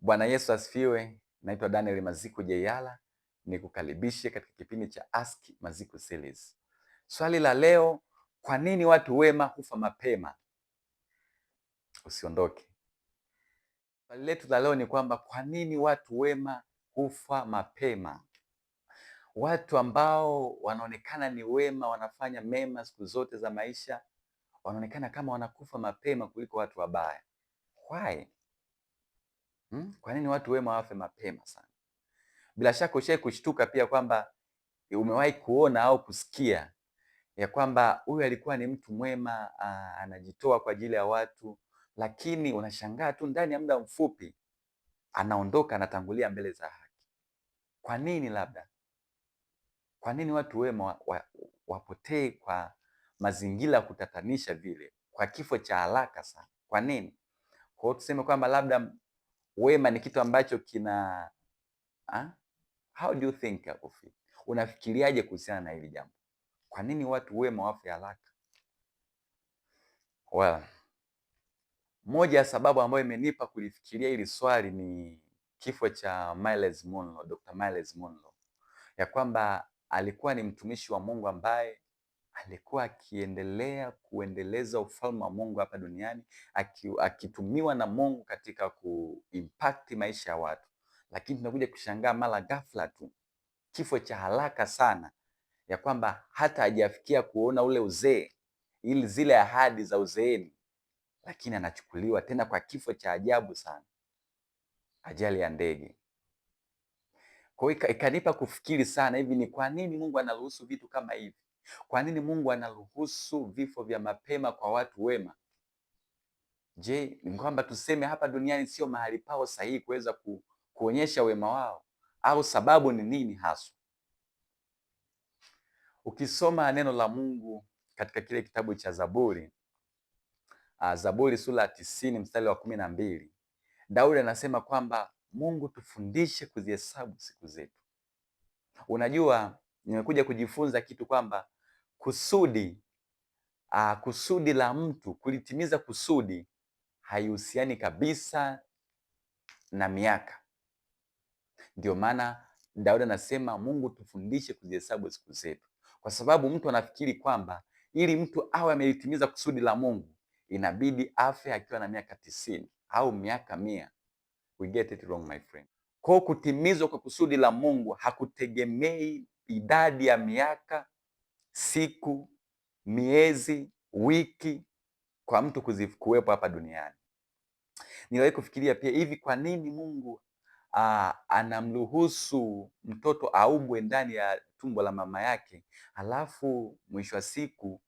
Bwana Yesu asifiwe. Naitwa Daniel Maziku Jeyala, nikukaribishe katika kipindi cha Ask Maziku Series. Swali la leo, kwa nini watu wema hufa mapema? Usiondoke. Swali letu la leo ni kwamba kwa nini watu wema hufa mapema? Watu ambao wanaonekana ni wema, wanafanya mema siku zote za maisha, wanaonekana kama wanakufa mapema kuliko watu wabaya. Why? Kwa nini watu wema wafe mapema sana? Bila shaka ushawahi kushtuka pia kwamba umewahi kuona au kusikia ya kwamba huyu alikuwa ni mtu mwema, anajitoa kwa ajili ya watu, lakini unashangaa tu ndani ya muda mfupi anaondoka, anatangulia mbele za haki. Kwa nini? Labda kwa nini watu wema wapotee kwa mazingira ya kutatanisha vile, kwa kifo cha haraka sana? Kwa nini? Kwa hiyo tuseme kwamba labda wema ni kitu ambacho kina how do you think of it? Unafikiriaje kuhusiana na hili jambo? Kwa nini watu wema wafe haraka? Well, moja ya sababu ambayo imenipa kulifikiria hili swali ni kifo cha Myles Munroe, Dr. Myles Munroe, ya kwamba alikuwa ni mtumishi wa Mungu ambaye alikuwa akiendelea kuendeleza ufalme wa Mungu hapa duniani, akitumiwa na Mungu katika kuimpact maisha ya watu, lakini tunakuja kushangaa mara ghafla tu kifo cha haraka sana, ya kwamba hata hajafikia kuona ule uzee, ili zile ahadi za uzeeni, lakini anachukuliwa tena kwa kifo cha ajabu sana, ajali ya ndege. Kwa hiyo ikanipa kufikiri sana, hivi ni kwa nini Mungu anaruhusu vitu kama hivi? Kwa nini Mungu anaruhusu vifo vya mapema kwa watu wema? Je, ni kwamba tuseme hapa duniani sio mahali pao sahihi kuweza kuonyesha wema wao, au sababu ni nini haswa? Ukisoma neno la Mungu katika kile kitabu cha Zaburi, Zaburi sura ya 90 mstari wa 12, Daudi anasema kwamba Mungu tufundishe kuzihesabu siku zetu. Unajua, nimekuja kujifunza kitu kwamba kusudi la mtu, kulitimiza kusudi haihusiani kabisa na miaka. Ndio maana Daudi anasema Mungu tufundishe kuzihesabu siku zetu, kwa sababu mtu anafikiri kwamba ili mtu awe amelitimiza kusudi la Mungu inabidi afe akiwa na miaka 90 au miaka 100. We get it wrong, my friend. Kwa kutimizwa kwa kusudi la Mungu hakutegemei idadi ya miaka, siku, miezi, wiki kwa mtu kuwepo hapa duniani. Niliwahi kufikiria pia hivi, kwa nini Mungu anamruhusu mtoto aumbwe ndani ya tumbo la mama yake, alafu mwisho wa siku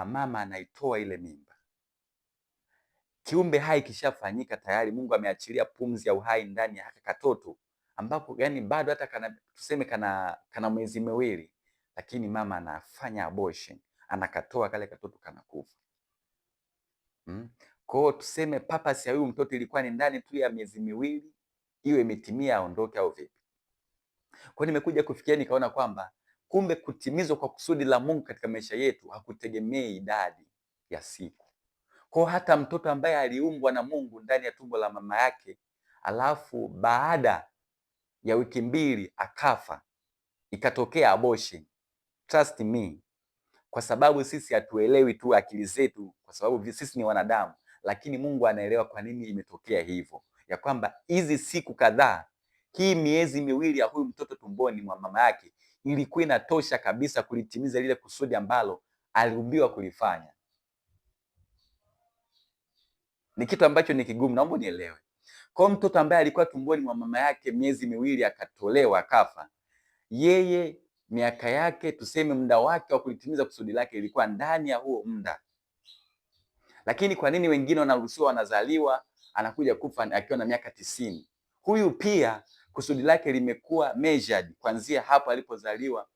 mama anaitoa ile mimba? Kiumbe hai kishafanyika tayari, Mungu ameachilia pumzi ya uhai ndani ya haka katoto, ambapo yani bado hata tuseme kana miezi miwili, lakini mama anafanya abortion, anakatoa kale katoto kanakufa. Kwa hiyo tuseme purpose ya huyu mtoto ilikuwa ni ndani tu ya miezi miwili iwe imetimia, aondoke au vipi? Kwa hiyo nimekuja kufikia nikaona kwamba kumbe kutimizwa kwa kusudi la Mungu katika maisha yetu hakutegemei idadi ya siku. Kwa hata mtoto ambaye aliumbwa na Mungu ndani ya tumbo la mama yake, alafu baada ya wiki 2 akafa, ikatokea abortion, trust me, kwa sababu sisi hatuelewi tu akili zetu, kwa sababu sisi ni wanadamu, lakini Mungu anaelewa kwa nini imetokea hivyo, ya kwamba hizi siku kadhaa, hii miezi miwili ya huyu mtoto tumboni mwa mama yake ilikuwa inatosha kabisa kulitimiza lile kusudi ambalo aliumbiwa kulifanya. Ni kitu ambacho ni kigumu, naomba nielewe. Kwa mtoto ambaye alikuwa tumboni mwa mama yake miezi miwili akatolewa akafa, yeye miaka yake, tuseme muda wake wa kulitimiza kusudi lake ilikuwa ndani ya huo muda. Lakini kwa nini wengine wanaruhusiwa, wanazaliwa, anakuja kufa akiwa na miaka 90? Huyu pia kusudi lake limekuwa measured kuanzia hapo alipozaliwa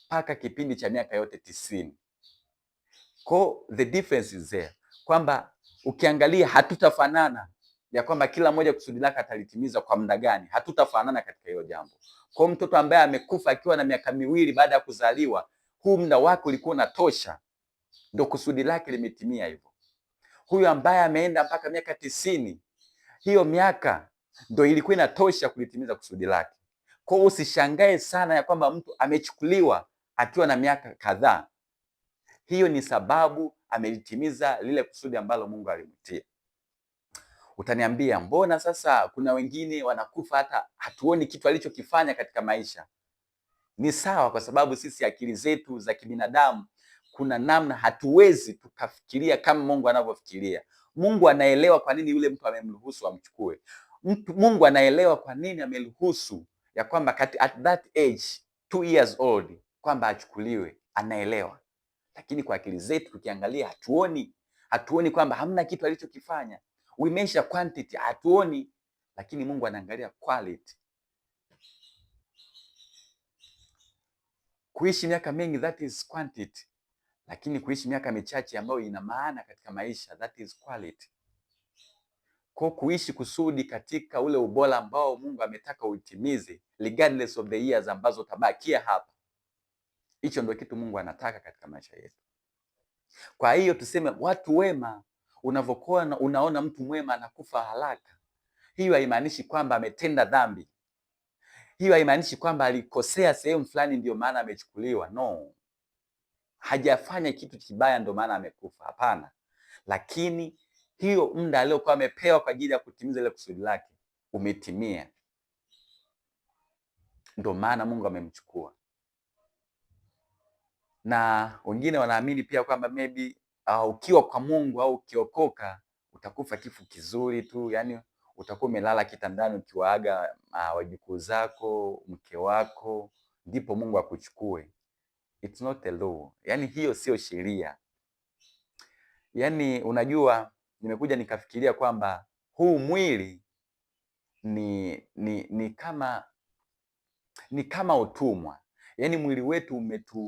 mpaka kipindi cha miaka yote 90. Kwa the difference is there, kwamba ukiangalia hatutafanana, ya kwamba kila mmoja kusudi lake atalitimiza kwa muda gani, hatutafanana katika hilo jambo. Kwa mtoto ambaye amekufa akiwa na miaka 2 baada ya kuzaliwa, huu muda wake ulikuwa unatosha, ndio kusudi lake limetimia hivyo. Huyu ambaye ameenda mpaka miaka 90, hiyo miaka ndio ilikuwa inatosha kulitimiza kusudi lake. Kwa hiyo usishangae sana ya kwamba mtu amechukuliwa akiwa na miaka kadhaa. Hiyo ni sababu amelitimiza lile kusudi ambalo Mungu alimtia. Utaniambia, mbona sasa kuna wengine wanakufa hata hatuoni kitu alichokifanya katika maisha? Ni sawa, kwa sababu sisi akili zetu za kibinadamu kuna namna hatuwezi tukafikiria kama Mungu anavyofikiria. Mungu anaelewa kwa nini yule mtu amemruhusu amchukue. Mungu anaelewa kwa nini ameruhusu ya kwamba at that age 2 years old kwamba achukuliwe, anaelewa. Lakini kwa akili zetu tukiangalia hatuoni kwamba hamna kitu alichokifanya. We measure quantity, hatuoni, lakini Mungu anaangalia quality. Kuishi miaka mingi, that is quantity, lakini kuishi miaka michache ambayo ina maana katika maisha, that is quality. Kwa kuishi kusudi katika ule ubora ambao Mungu ametaka uitimize, regardless of the years ambazo tabakia hapa, hicho ndio kitu Mungu anataka katika maisha yetu. Kwa hiyo tuseme watu wema, unavyokuwa unaona mtu mwema anakufa haraka, hiyo haimaanishi kwamba ametenda dhambi. Hiyo haimaanishi kwamba alikosea sehemu fulani ndio maana amechukuliwa. No, hajafanya kitu kibaya ndio maana amekufa, hapana. Lakini hiyo muda aliokuwa amepewa kwa ajili ya kutimiza ile kusudi lake umetimia, ndio maana Mungu amemchukua. Na wengine wanaamini pia kwamba maybe ukiwa kwa Mungu au ukiokoka utakufa kifo kizuri tu, yani utakuwa umelala kitandani ukiwaaga wajukuu zako, mke wako, ndipo Mungu akuchukue. It's not a law. Yani hiyo sio sheria. Yani unajua, nimekuja nikafikiria kwamba huu mwili ni kama utumwa. Yani mwili wetu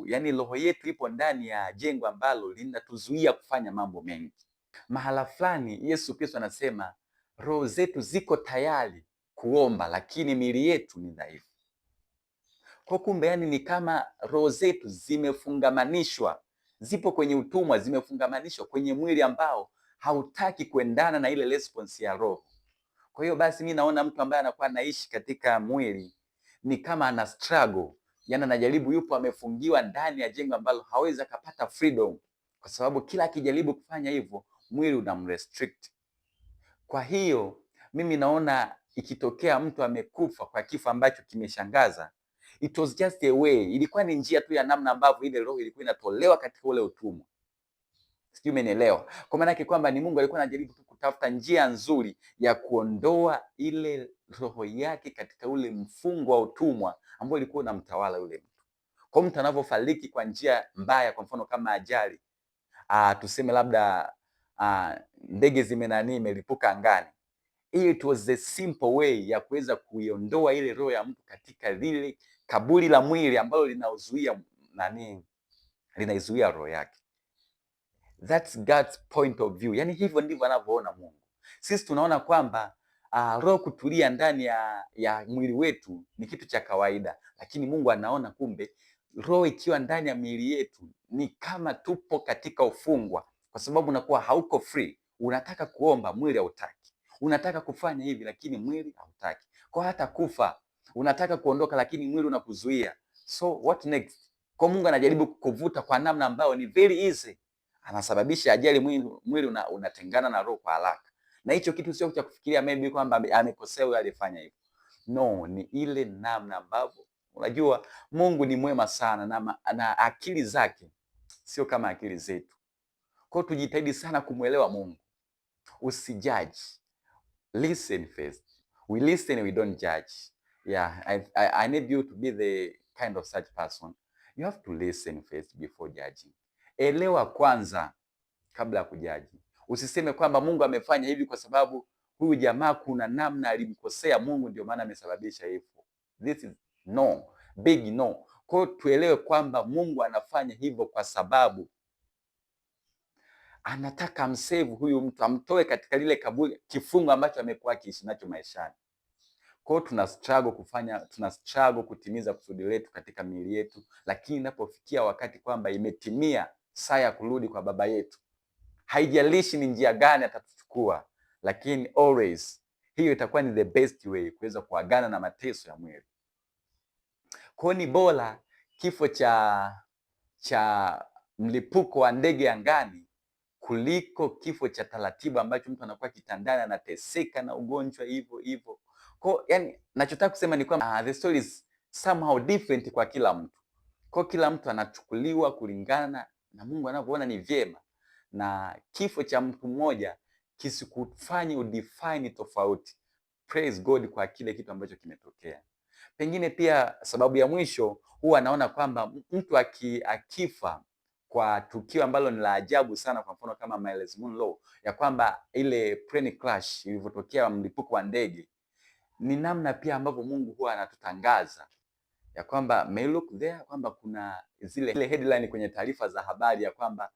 yani roho yetu ipo ndani ya jengo ambalo linatuzuia kufanya mambo mengi. Mahala fulani Yesu Kristo anasema roho zetu ziko tayari kuomba, lakini miili yetu ni dhaifu. Kwa kumbe, yani ni kama roho zetu zimefungamanishwa, zipo kwenye utumwa, zimefungamanishwa kwenye mwili ambao hautaki kuendana na ile response ya roho. Kwa hiyo basi mimi naona mtu ambaye anakuwa anaishi katika mwili ni kama ana struggle, yani anajaribu, yupo amefungiwa ndani ya jengo ambalo hawezi akapata freedom, kwa sababu kila akijaribu kufanya hivyo mwili unamrestrict. Kwa hiyo mimi naona ikitokea mtu amekufa kwa kifo ambacho kimeshangaza, it was just a way, ilikuwa ni njia tu ya namna ambavyo ile roho ilikuwa inatolewa katika ule utumwa. Sijui umenielewa? Kwa maana yake kwamba ni Mungu alikuwa anajaribu kutafuta njia nzuri ya kuondoa ile roho yake katika ule mfungo wa utumwa ambao ulikuwa unamtawala yule mtu. Kwa mtu anavyofariki kwa njia mbaya, kwa mfano kama ajali, tuseme labda ndege imelipuka angani, it was the simple way ya kuweza kuiondoa ile roho ya mtu katika lile kaburi la mwili ambalo linaizuia roho yake. That's God's point of view. Yani hivyo ndivyo anavyoona Mungu. Sisi tunaona kwamba roho kutulia ndani ya mwili wetu ni kitu cha kawaida, lakini Mungu anaona kumbe roho ikiwa ndani ya miili yetu ni kama tupo katika ufungwa, kwa sababu unakuwa hauko free. Unataka kuomba, mwili hautaki. Unataka kufanya hivi, lakini mwili hautaki. Kwa hata kufa unataka kuondoka, lakini mwili unakuzuia. So what next? Kwa Mungu anajaribu kukuvuta kwa namna ambayo ni very easy, anasababisha ajali, mwili unatengana na roho kwa haraka. Na hicho kitu sio cha kufikiria maybe kwamba amekosea yule alifanya hivyo. No, ni ile namna ambavyo unajua Mungu ni mwema sana na akili zake sio kama akili zetu. Kwa hiyo tujitahidi sana kumwelewa Mungu. Usijudge. Listen first. We listen, we don't judge. Yeah, I need you to be the kind of such person. You have to listen first before judging. Elewa kwanza kabla ya kujaji. Usiseme kwamba Mungu amefanya hivi kwa sababu huyu jamaa kuna namna alimkosea Mungu ndio maana amesababisha hivyo. This is no, big no. Kwa hiyo tuelewe kwamba Mungu anafanya hivyo kwa sababu anataka amsave huyu mtu, amtoe katika lile kaburi, kifungo ambacho amekuwa akiishi nacho maishani. Kwa hiyo tuna struggle kutimiza kusudi letu katika miili yetu, lakini inapofikia wakati kwamba imetimia saa ya kurudi kwa Baba yetu, haijalishi ni njia gani atatuchukua, lakini always hiyo itakuwa ni the best way kuweza kuagana na mateso ya mwili. Kwa ni bora kifo cha mlipuko wa ndege angani kuliko kifo cha taratibu ambacho mtu anakuwa kitandani anateseka na ugonjwa hivyo hivyo. Kwa yani nachotaka kusema ni kwamba the story is somehow different kwa kila mtu. Kwa kila mtu anachukuliwa kulingana na Mungu anavyoona ni vyema, na kifo cha mtu mmoja kisikufanye udefine tofauti. Praise God kwa kile kitu ambacho kimetokea. Pengine pia sababu ya mwisho, huwa anaona kwamba mtu akifa kwa tukio ambalo ni la ajabu sana, kwa mfano kama Miles Monroe, ya kwamba ile plane crash ilivyotokea, mlipuko wa ndege, ni namna pia ambavyo Mungu huwa anatutangaza ya kwamba may look there, kwamba kuna zile headline kwenye taarifa za habari ya kwamba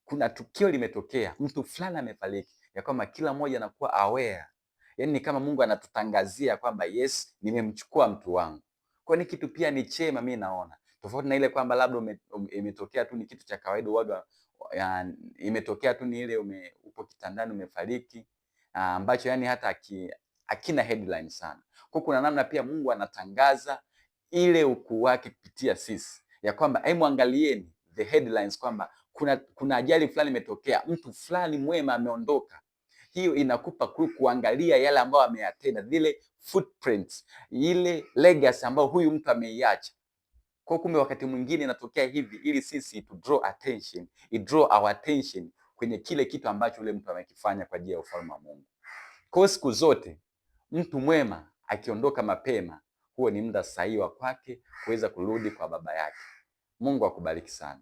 kuna tukio limetokea, mtu fulani amefariki, ya kwamba kila mmoja anakuwa aware. Yaani ni kama Mungu anatutangazia kwamba yes, nimemchukua mtu wangu. Kwa ni kitu pia ni chema, mimi naona tofauti na ile kwamba labda imetokea tu ni kitu cha kawaida, waga imetokea tu ni ile upo kitandani umefariki, ambacho yani hata akina headline sana. Kwa kuna namna pia Mungu anatangaza ile ukuu wake kupitia sisi, ya kwamba hebu angalieni the headlines kwamba kuna ajali fulani imetokea, mtu fulani mwema ameondoka. Hiyo inakupa kuangalia yale ambayo ameyatenda, zile footprints, ile legacy ambayo huyu mtu ameiacha. Kwa kumbe wakati mwingine inatokea hivi ili sisi to draw our attention kwenye kile kitu ambacho yule mtu amekifanya kwa ajili ya ufalme wa Mungu. Kwa siku zote mtu mwema akiondoka mapema, huo ni muda sahihi wa kwake kuweza kurudi kwa baba yake. Mungu akubariki sana.